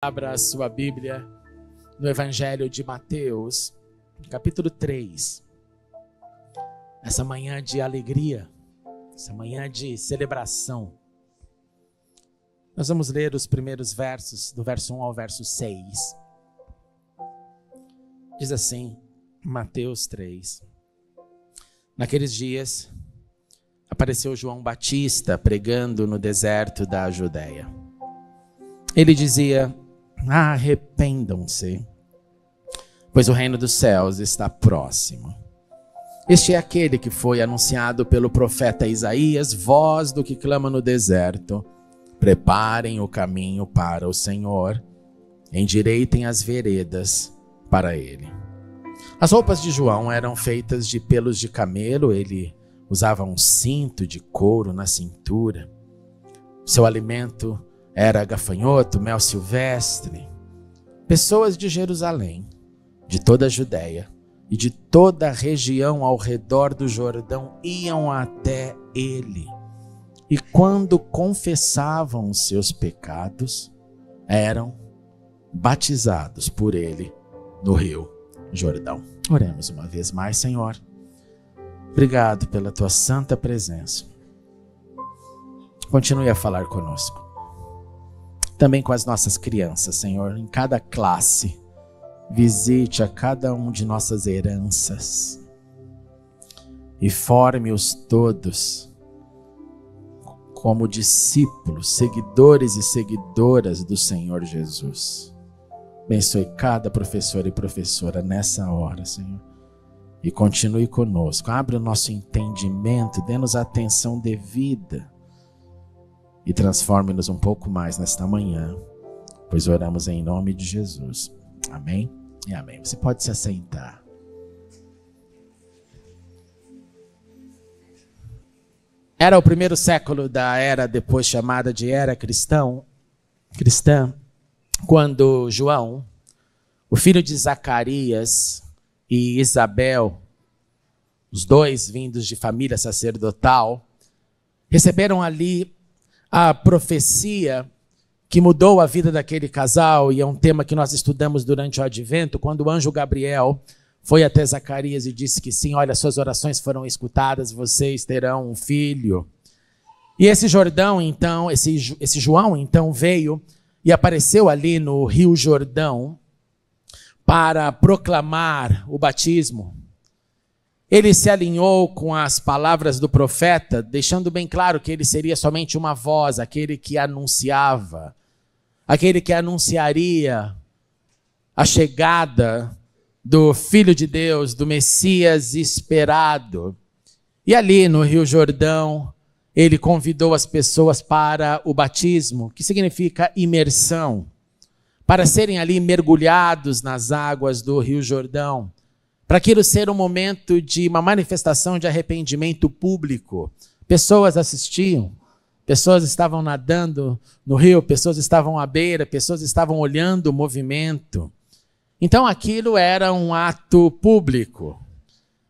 Abra a sua Bíblia no Evangelho de Mateus, capítulo 3. Essa manhã de alegria, essa manhã de celebração. Nós vamos ler os primeiros versos, do verso 1 ao verso 6. Diz assim, Mateus 3. Naqueles dias, apareceu João Batista pregando no deserto da Judéia. Ele dizia: arrependam-se, pois o reino dos céus está próximo. Este é aquele que foi anunciado pelo profeta Isaías, voz do que clama no deserto: preparem o caminho para o Senhor, endireitem as veredas para ele. As roupas de João eram feitas de pelos de camelo, ele usava um cinto de couro na cintura. Seu alimento era gafanhoto, mel silvestre. Pessoas de Jerusalém, de toda a Judéia e de toda a região ao redor do Jordão iam até ele. E quando confessavam os seus pecados, eram batizados por ele no rio Jordão. Oremos uma vez mais, Senhor. Obrigado pela tua santa presença. Continue a falar conosco. Também com as nossas crianças, Senhor, em cada classe. Visite a cada um de nossas heranças e forme-os todos como discípulos, seguidores e seguidoras do Senhor Jesus. Abençoe cada professor e professora nessa hora, Senhor, e continue conosco. Abre o nosso entendimento, dê-nos a atenção devida e transforme-nos um pouco mais nesta manhã, pois oramos em nome de Jesus. Amém e amém. Você pode se assentar. Era o primeiro século da era depois chamada de era cristã, quando João, o filho de Zacarias e Isabel, os dois vindos de família sacerdotal, receberam ali a profecia que mudou a vida daquele casal, e é um tema que nós estudamos durante o Advento, quando o anjo Gabriel foi até Zacarias e disse que sim, olha, suas orações foram escutadas, vocês terão um filho. E esse Jordão, então, esse João, então, veio e apareceu ali no Rio Jordão para proclamar o batismo. Ele se alinhou com as palavras do profeta, deixando bem claro que ele seria somente uma voz, aquele que anunciava, aquele que anunciaria a chegada do Filho de Deus, do Messias esperado. E ali no Rio Jordão, ele convidou as pessoas para o batismo, que significa imersão, para serem ali mergulhados nas águas do Rio Jordão, para aquilo ser um momento de uma manifestação de arrependimento público. Pessoas assistiam, pessoas estavam nadando no rio, pessoas estavam à beira, pessoas estavam olhando o movimento. Então aquilo era um ato público.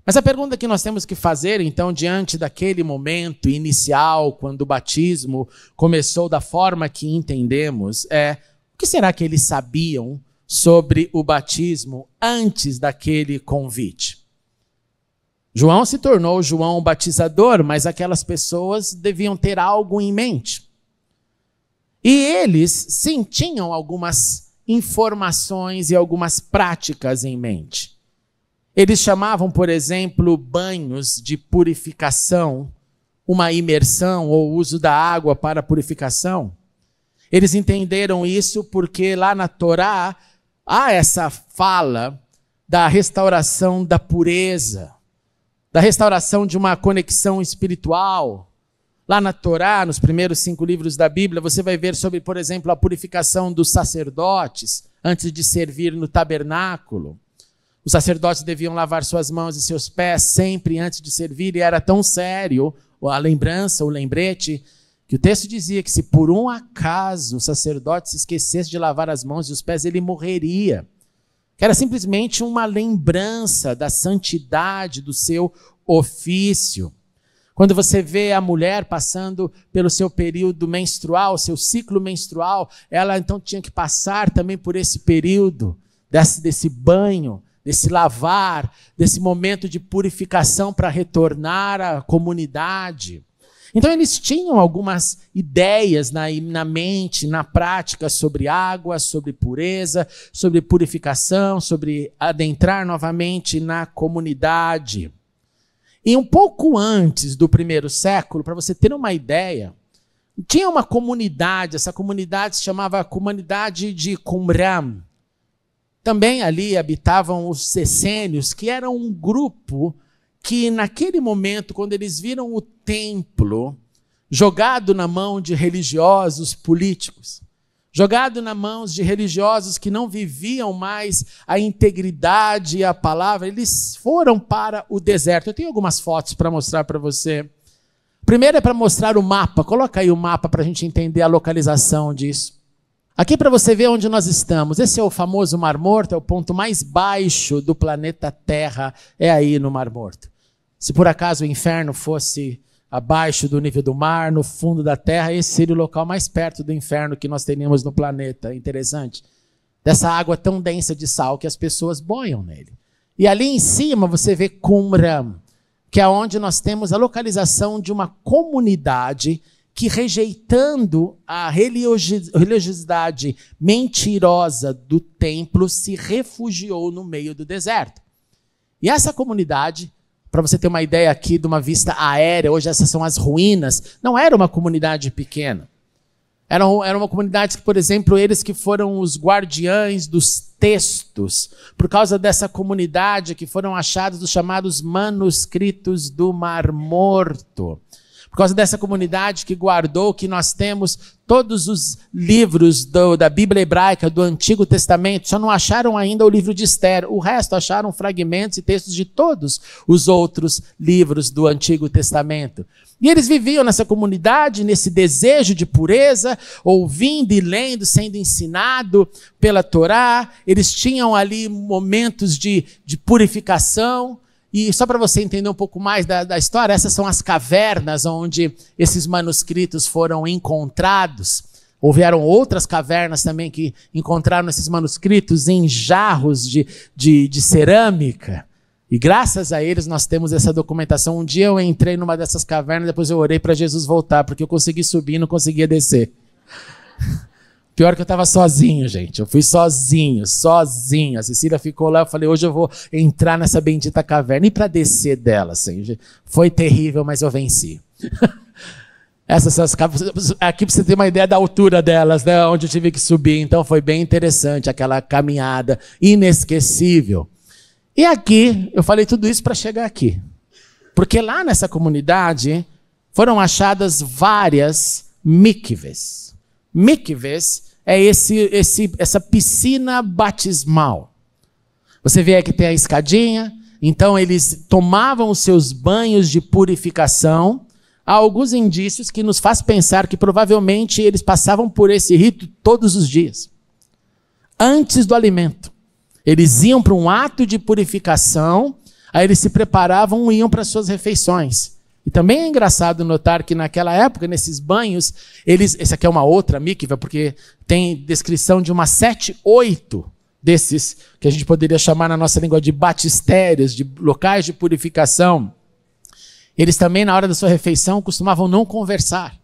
Mas a pergunta que nós temos que fazer, então, diante daquele momento inicial, quando o batismo começou da forma que entendemos, é: o que será que eles sabiam sobre o batismo antes daquele convite? João se tornou João Batizador, mas aquelas pessoas deviam ter algo em mente. E eles, sim, tinham algumas informações e algumas práticas em mente. Eles chamavam, por exemplo, banhos de purificação, uma imersão ou uso da água para purificação. Eles entenderam isso porque lá na Torá há essa fala da restauração da pureza, da restauração de uma conexão espiritual. Lá na Torá, nos primeiros 5 livros da Bíblia, você vai ver sobre, por exemplo, a purificação dos sacerdotes antes de servir no tabernáculo. Os sacerdotes deviam lavar suas mãos e seus pés sempre antes de servir, e era tão sério a lembrança, o lembrete, que o texto dizia que se por um acaso o sacerdote se esquecesse de lavar as mãos e os pés, ele morreria. Que era simplesmente uma lembrança da santidade do seu ofício. Quando você vê a mulher passando pelo seu período menstrual, seu ciclo menstrual, ela então tinha que passar também por esse período, desse banho, desse lavar, desse momento de purificação para retornar à comunidade. Então eles tinham algumas ideias na mente, na prática, sobre água, sobre pureza, sobre purificação, sobre adentrar novamente na comunidade. E um pouco antes do 1º século, para você ter uma ideia, tinha uma comunidade, essa comunidade se chamava Comunidade de Qumran. Também ali habitavam os essênios, que eram um grupo que naquele momento, quando eles viram o templo jogado na mão de religiosos políticos, jogado nas mãos de religiosos que não viviam mais a integridade e a palavra, eles foram para o deserto. Eu tenho algumas fotos para mostrar para você. Primeiro é para mostrar o mapa. Coloca aí o mapa para a gente entender a localização disso. Aqui para você ver onde nós estamos. Esse é o famoso Mar Morto, é o ponto mais baixo do planeta Terra, é aí no Mar Morto. Se por acaso o inferno fosse abaixo do nível do mar, no fundo da terra, esse seria o local mais perto do inferno que nós teríamos no planeta. Interessante. Dessa água tão densa de sal que as pessoas boiam nele. E ali em cima você vê Qumran, que é onde nós temos a localização de uma comunidade que, rejeitando a religiosidade mentirosa do templo, se refugiou no meio do deserto. E essa comunidade, para você ter uma ideia aqui de uma vista aérea, hoje essas são as ruínas, não era uma comunidade pequena. Era uma comunidade que, por exemplo, eles que foram os guardiães dos textos, por causa dessa comunidade que foram achados os chamados manuscritos do Mar Morto. Por causa dessa comunidade que guardou, que nós temos todos os livros da Bíblia hebraica, do Antigo Testamento, só não acharam ainda o livro de Esther. O resto acharam fragmentos e textos de todos os outros livros do Antigo Testamento. E eles viviam nessa comunidade, nesse desejo de pureza, ouvindo e lendo, sendo ensinado pela Torá. Eles tinham ali momentos de purificação. E só para você entender um pouco mais da história, essas são as cavernas onde esses manuscritos foram encontrados. Houveram outras cavernas também que encontraram esses manuscritos em jarros de cerâmica. E graças a eles nós temos essa documentação. Um dia eu entrei numa dessas cavernas, depois eu orei para Jesus voltar, porque eu consegui subir e não conseguia descer. Pior que eu estava sozinho, gente. Eu fui sozinho. A Cecília ficou lá, eu falei, hoje eu vou entrar nessa bendita caverna. E para descer dela, assim, foi terrível, mas eu venci. Essas são as cavernas. Aqui para você ter uma ideia da altura delas, né, onde eu tive que subir. Então foi bem interessante aquela caminhada inesquecível. E aqui, eu falei tudo isso para chegar aqui. Porque lá nessa comunidade foram achadas várias mikvês. Mikvês é essa piscina batismal. Você vê aqui tem a escadinha, então eles tomavam os seus banhos de purificação. Há alguns indícios que nos faz pensar que provavelmente eles passavam por esse rito todos os dias. Antes do alimento. Eles iam para um ato de purificação, aí eles se preparavam e iam para as suas refeições. E também é engraçado notar que naquela época, nesses banhos, esse aqui é uma outra mikvah, porque tem descrição de umas 7, 8 desses, que a gente poderia chamar na nossa língua de batistérios, de locais de purificação. Eles também, na hora da sua refeição, costumavam não conversar.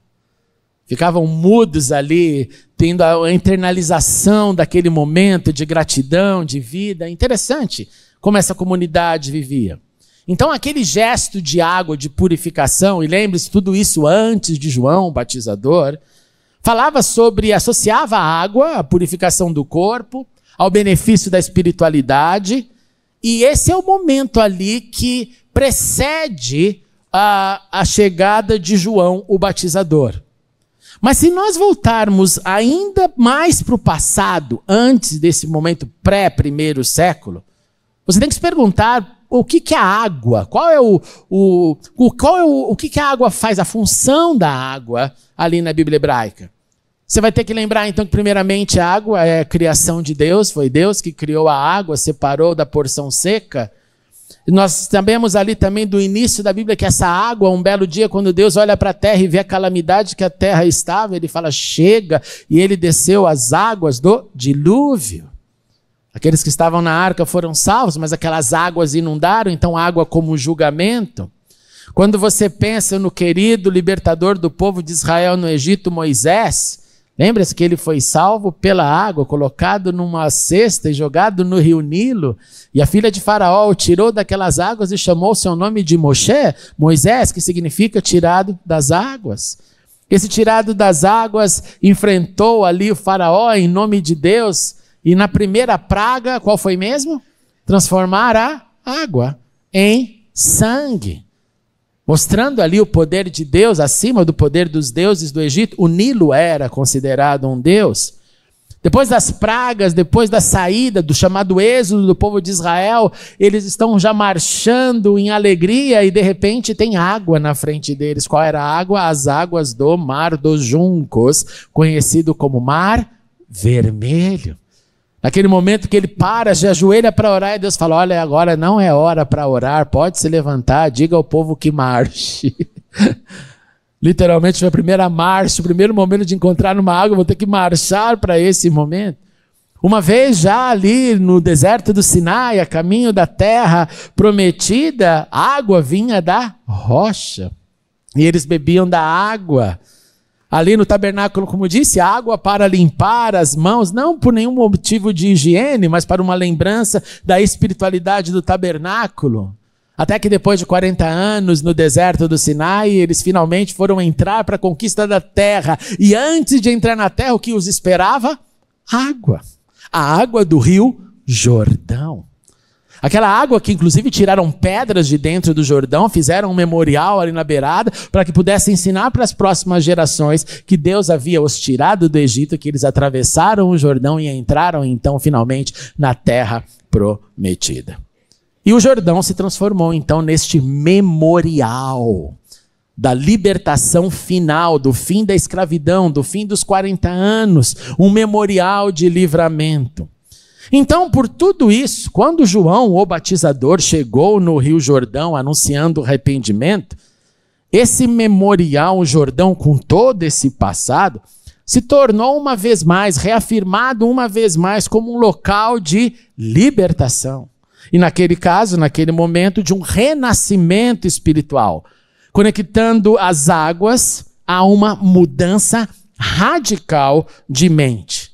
Ficavam mudos ali, tendo a internalização daquele momento de gratidão, de vida. Interessante como essa comunidade vivia. Então, aquele gesto de água, de purificação, e lembre-se, tudo isso antes de João, o batizador, associava a água, a purificação do corpo, ao benefício da espiritualidade, e esse é o momento ali que precede a chegada de João, o batizador. Mas se nós voltarmos ainda mais para o passado, antes desse momento pré-1º século, você tem que se perguntar o que é a água? O que a água faz? A função da água ali na Bíblia hebraica. Você vai ter que lembrar, então, que primeiramente a água é a criação de Deus. Foi Deus que criou a água, separou da porção seca. Nós sabemos ali também do início da Bíblia que essa água, um belo dia, quando Deus olha para a terra e vê a calamidade que a terra estava, ele fala, chega, e ele desceu as águas do dilúvio. Aqueles que estavam na arca foram salvos, mas aquelas águas inundaram, então água como julgamento. Quando você pensa no querido libertador do povo de Israel no Egito, Moisés, lembra-se que ele foi salvo pela água, colocado numa cesta e jogado no rio Nilo, e a filha de Faraó o tirou daquelas águas e chamou seu nome de Moisés, que significa tirado das águas. Esse tirado das águas enfrentou ali o Faraó em nome de Deus, e na primeira praga, qual foi mesmo? Transformar a água em sangue. Mostrando ali o poder de Deus acima do poder dos deuses do Egito. O Nilo era considerado um deus. Depois das pragas, depois da saída do chamado êxodo do povo de Israel, eles estão já marchando em alegria e de repente tem água na frente deles. Qual era a água? As águas do Mar dos Juncos, conhecido como Mar Vermelho. Naquele momento que ele para, se ajoelha para orar, e Deus fala, olha, agora não é hora para orar, pode se levantar, diga ao povo que marche. Literalmente foi a primeira marcha, o primeiro momento de encontrar uma água, eu vou ter que marchar para esse momento. Uma vez já ali no deserto do Sinai, a caminho da terra prometida, a água vinha da rocha, e eles bebiam da água. Ali no tabernáculo, como disse, água para limpar as mãos, não por nenhum motivo de higiene, mas para uma lembrança da espiritualidade do tabernáculo. Até que depois de 40 anos no deserto do Sinai, eles finalmente foram entrar para a conquista da terra. E antes de entrar na terra, o que os esperava? Água. A água do rio Jordão. Aquela água que inclusive tiraram pedras de dentro do Jordão, fizeram um memorial ali na beirada, para que pudessem ensinar para as próximas gerações que Deus havia os tirado do Egito, que eles atravessaram o Jordão e entraram então finalmente na terra prometida. E o Jordão se transformou então neste memorial da libertação final, do fim da escravidão, do fim dos 40 anos, um memorial de livramento. Então, por tudo isso, quando João, o batizador, chegou no Rio Jordão anunciando o arrependimento, esse memorial Jordão, com todo esse passado, se tornou uma vez mais, reafirmado uma vez mais como um local de libertação. E naquele caso, naquele momento, de um renascimento espiritual, conectando as águas a uma mudança radical de mente.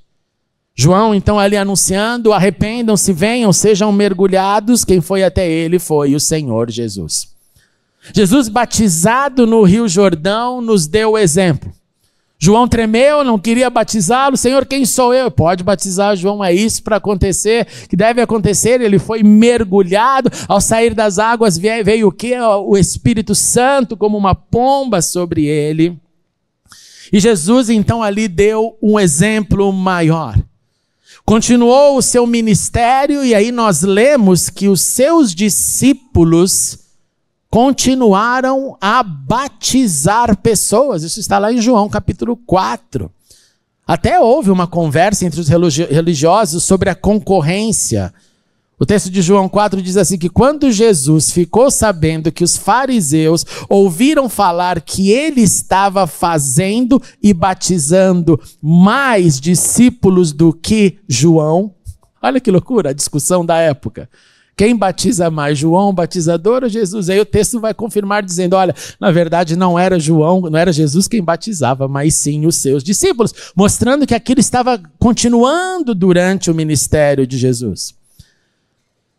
João, então, ali anunciando, arrependam-se, venham, sejam mergulhados. Quem foi até ele foi o Senhor Jesus. Jesus, batizado no Rio Jordão, nos deu o exemplo. João tremeu, não queria batizá-lo. Senhor, quem sou eu? Pode batizar João, é isso para acontecer, que deve acontecer. Ele foi mergulhado, ao sair das águas veio o quê? O Espírito Santo como uma pomba sobre ele. E Jesus, então, ali deu um exemplo maior. Continuou o seu ministério e aí nós lemos que os seus discípulos continuaram a batizar pessoas. Isso está lá em João capítulo 4. Até houve uma conversa entre os religiosos sobre a concorrência. O texto de João 4 diz assim que quando Jesus ficou sabendo que os fariseus ouviram falar que ele estava fazendo e batizando mais discípulos do que João, olha que loucura a discussão da época. Quem batiza mais, João, o batizador ou Jesus? Aí o texto vai confirmar dizendo, olha, na verdade não era João, não era Jesus quem batizava, mas sim os seus discípulos, mostrando que aquilo estava continuando durante o ministério de Jesus.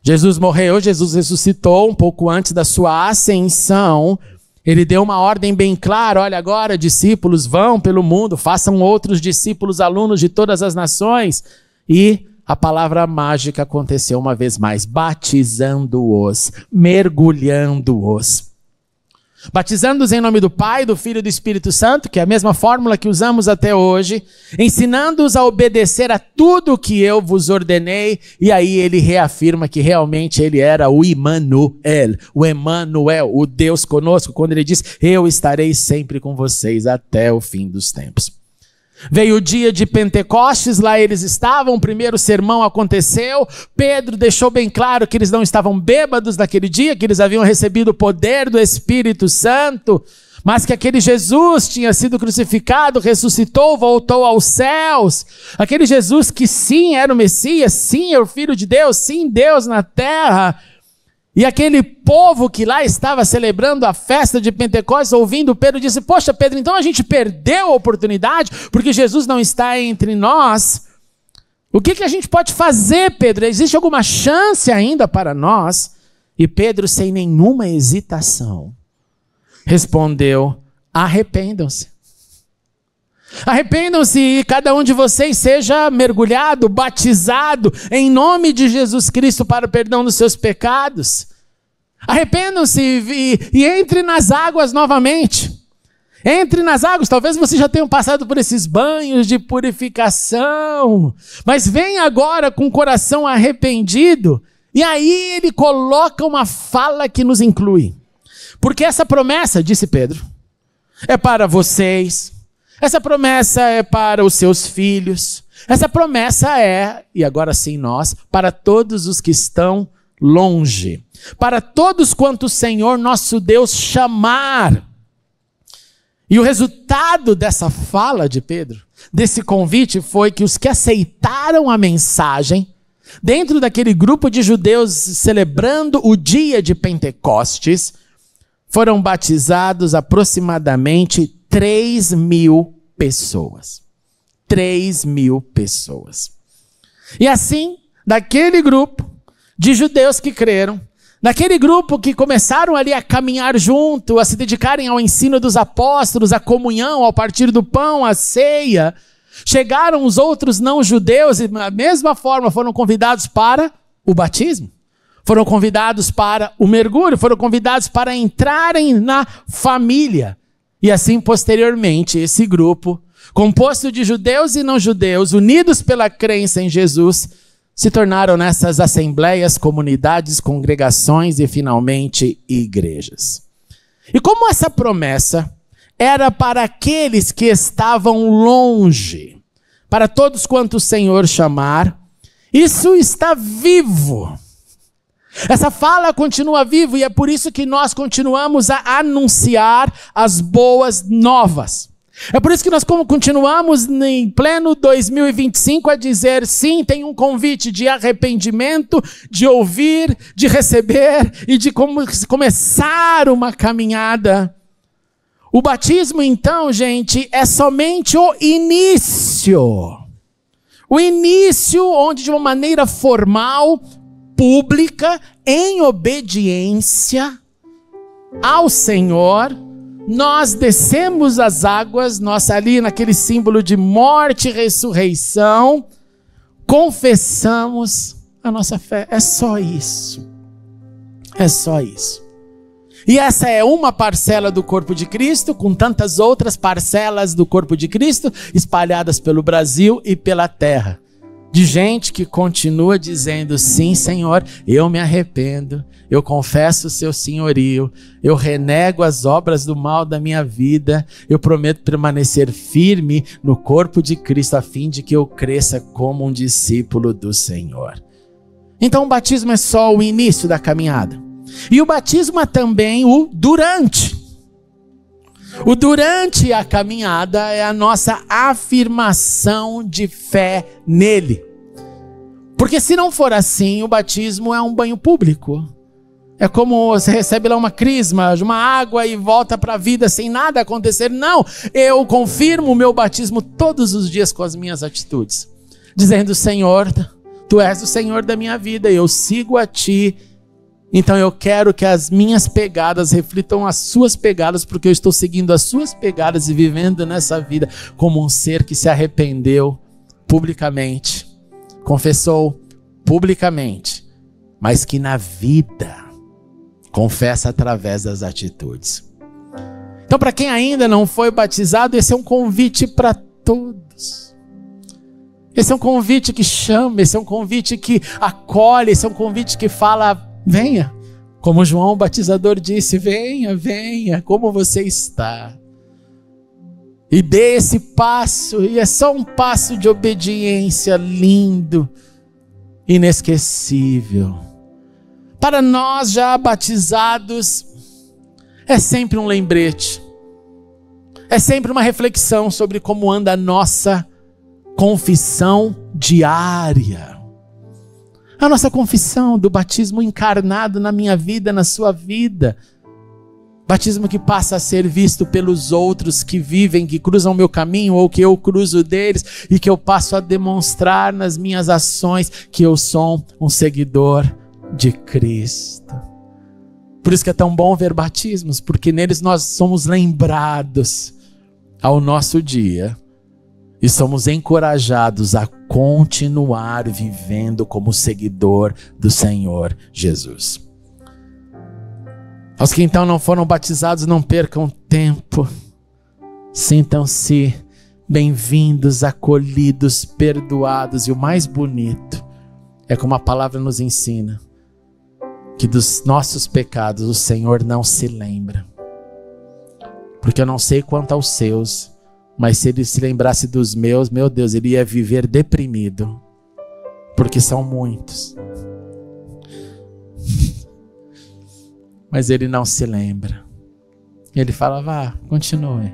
Jesus morreu, Jesus ressuscitou um pouco antes da sua ascensão. Ele deu uma ordem bem clara, olha agora, discípulos, vão pelo mundo, façam outros discípulos, alunos de todas as nações. E a palavra mágica aconteceu uma vez mais, batizando-os, mergulhando-os. Batizando-os em nome do Pai, do Filho e do Espírito Santo, que é a mesma fórmula que usamos até hoje, ensinando-os a obedecer a tudo o que eu vos ordenei, e aí ele reafirma que realmente ele era o Emmanuel, o Deus conosco, quando ele diz, eu estarei sempre com vocês até o fim dos tempos. Veio o dia de Pentecostes, lá eles estavam, o primeiro sermão aconteceu, Pedro deixou bem claro que eles não estavam bêbados naquele dia, que eles haviam recebido o poder do Espírito Santo, mas que aquele Jesus tinha sido crucificado, ressuscitou, voltou aos céus, aquele Jesus que sim era o Messias, sim é o Filho de Deus, sim Deus na terra. E aquele povo que lá estava celebrando a festa de Pentecostes, ouvindo Pedro, disse: poxa, Pedro, então a gente perdeu a oportunidade, porque Jesus não está entre nós. O que a gente pode fazer, Pedro? Existe alguma chance ainda para nós? E Pedro, sem nenhuma hesitação, respondeu: arrependam-se. Arrependam-se e cada um de vocês seja mergulhado, batizado em nome de Jesus Cristo para o perdão dos seus pecados. Arrependam-se e entre nas águas novamente. Entre nas águas. Talvez vocês já tenham passado por esses banhos de purificação, mas venha agora com o coração arrependido. E aí ele coloca uma fala que nos inclui. Porque essa promessa, disse Pedro, é para vocês. Essa promessa é para os seus filhos. Essa promessa é, e agora sim nós, para todos os que estão longe. Para todos quanto o Senhor nosso Deus chamar. E o resultado dessa fala de Pedro, desse convite, foi que os que aceitaram a mensagem, dentro daquele grupo de judeus celebrando o dia de Pentecostes, foram batizados aproximadamente 3.000 pessoas. 3.000 pessoas. E assim, daquele grupo de judeus que creram, daquele grupo que começaram ali a caminhar junto, a se dedicarem ao ensino dos apóstolos, à comunhão, ao partir do pão, à ceia, chegaram os outros não-judeus e da mesma forma foram convidados para o batismo. Foram convidados para o mergulho, foram convidados para entrarem na família. E assim, posteriormente, esse grupo, composto de judeus e não-judeus, unidos pela crença em Jesus, se tornaram nessas assembleias, comunidades, congregações e, finalmente, igrejas. E como essa promessa era para aqueles que estavam longe, para todos quanto o Senhor chamar, isso está vivo. Essa fala continua viva e é por isso que nós continuamos a anunciar as boas novas. É por isso que nós continuamos em pleno 2025 a dizer sim, tem um convite de arrependimento, de ouvir, de receber e de começar uma caminhada. O batismo então, gente, é somente o início. O início onde de uma maneira formal, pública, em obediência ao Senhor, nós descemos as águas, nós ali naquele símbolo de morte e ressurreição, confessamos a nossa fé. É só isso. É só isso. E essa é uma parcela do corpo de Cristo, com tantas outras parcelas do corpo de Cristo, espalhadas pelo Brasil e pela terra. De gente que continua dizendo, sim, Senhor, eu me arrependo, eu confesso o seu senhorio, eu renego as obras do mal da minha vida, eu prometo permanecer firme no corpo de Cristo, a fim de que eu cresça como um discípulo do Senhor. Então o batismo é só o início da caminhada. E o batismo é também o durante. O durante a caminhada é a nossa afirmação de fé nele. Porque se não for assim, o batismo é um banho público. É como você recebe lá uma crisma, uma água e volta para a vida sem nada acontecer. Não, eu confirmo o meu batismo todos os dias com as minhas atitudes. Dizendo, Senhor, Tu és o Senhor da minha vida, eu sigo a Ti. Então eu quero que as minhas pegadas reflitam as suas pegadas, porque eu estou seguindo as suas pegadas e vivendo nessa vida como um ser que se arrependeu publicamente, confessou publicamente, mas que na vida confessa através das atitudes. Então, para quem ainda não foi batizado, esse é um convite para todos. Esse é um convite que chama, esse é um convite que acolhe, esse é um convite que fala, venha, como João o batizador disse, venha, venha, como você está. E dê esse passo, e é só um passo de obediência lindo, inesquecível. Para nós já batizados, é sempre um lembrete, é sempre uma reflexão sobre como anda a nossa confissão diária. A nossa confissão do batismo encarnado na minha vida, na sua vida. Batismo que passa a ser visto pelos outros que vivem, que cruzam o meu caminho ou que eu cruzo deles e que eu passo a demonstrar nas minhas ações que eu sou um seguidor de Cristo. Por isso que é tão bom ver batismos, porque neles nós somos lembrados ao nosso dia e somos encorajados a continuar vivendo como seguidor do Senhor Jesus. Aos que então não foram batizados, não percam tempo. Sintam-se bem-vindos, acolhidos, perdoados. E o mais bonito é como a palavra nos ensina, que dos nossos pecados o Senhor não se lembra. Porque eu não sei quanto aos seus, mas se ele se lembrasse dos meus, meu Deus, ele ia viver deprimido. Porque são muitos. Mas ele não se lembra. Ele fala, vá, continue.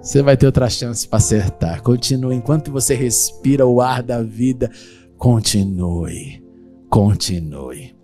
Você vai ter outra chance para acertar. Continue, enquanto você respira o ar da vida, continue. Continue.